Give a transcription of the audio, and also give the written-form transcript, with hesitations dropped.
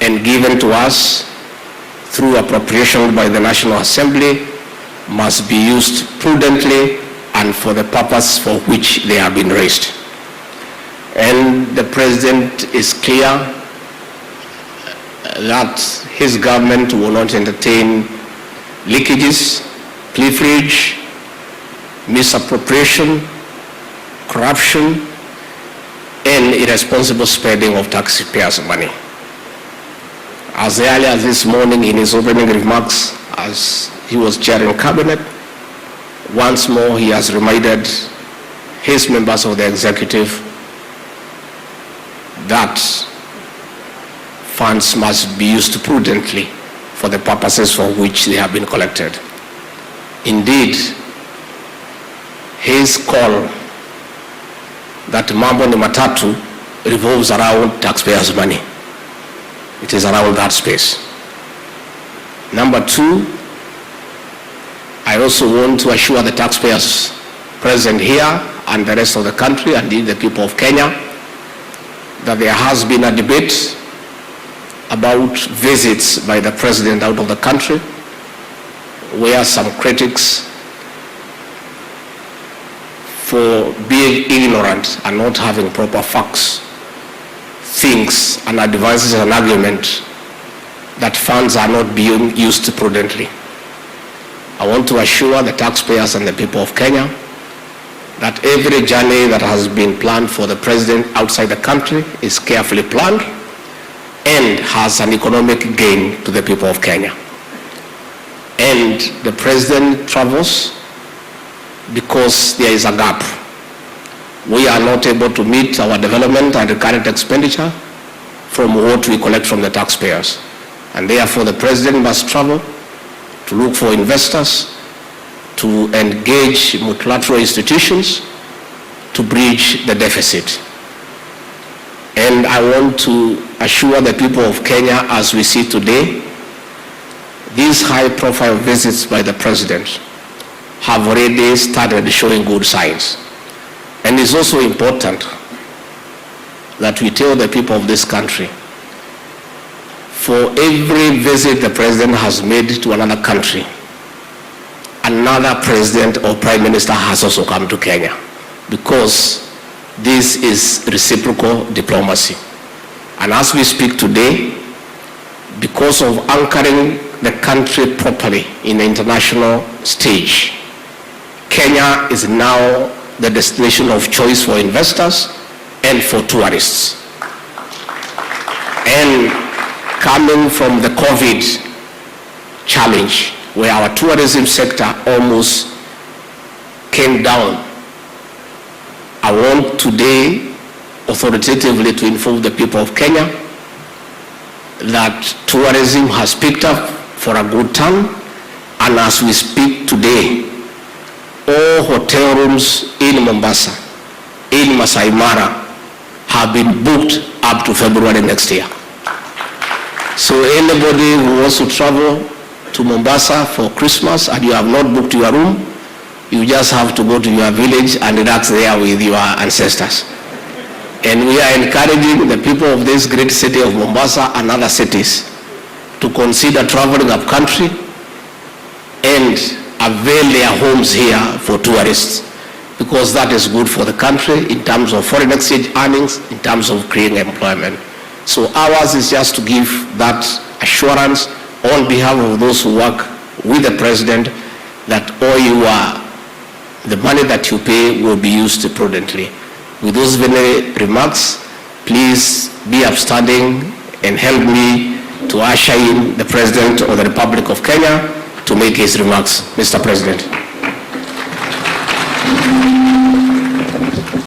and given to us through appropriation by the National Assembly must be used prudently and for the purpose for which they have been raised. And the President is clear that his government will not entertain leakages, pilferage, misappropriation, corruption, and irresponsible spending of taxpayers' money. As early as this morning in his opening remarks, as he was chairing cabinet, once more he has reminded his members of the executive that funds must be used prudently for the purposes for which they have been collected. Indeed, his call that mambo ni matatu revolves around taxpayers' money. It is around that space. Number two, I also want to assure the taxpayers present here and the rest of the country, and indeed the people of Kenya, that there has been a debate about visits by the President out of the country, where some critics, for being ignorant and not having proper facts, thinks and advances an argument that funds are not being used prudently. I want to assure the taxpayers and the people of Kenya that every journey that has been planned for the President outside the country is carefully planned and has an economic gain to the people of Kenya. And the President travels because there is a gap. We are not able to meet our development and recurrent expenditure from what we collect from the taxpayers. And therefore the President must travel to look for investors, to engage multilateral institutions to bridge the deficit. And I want to assure the people of Kenya, as we see today, these high-profile visits by the President have already started showing good signs. And it's also important that we tell the people of this country, for every visit the President has made to another country, another President or Prime Minister has also come to Kenya, because this is reciprocal diplomacy. And as we speak today, because of anchoring the country properly in the international stage, Kenya is now the destination of choice for investors and for tourists. And coming from the COVID challenge, where our tourism sector almost came down, I want today authoritatively to inform the people of Kenya that tourism has picked up for a good turn, and as we speak today, all hotel rooms in Mombasa, in Masai Mara, have been booked up to February next year. So anybody who wants to travel to Mombasa for Christmas and you have not booked your room, you just have to go to your village and relax there with your ancestors. And we are encouraging the people of this great city of Mombasa and other cities to consider traveling up country and avail their homes here for tourists, because that is good for the country in terms of foreign exchange earnings, in terms of creating employment. So ours is just to give that assurance on behalf of those who work with the President that the money that you pay will be used prudently. With those very remarks, please be upstanding and help me to usher in the President of the Republic of Kenya to make his remarks. Mr. President.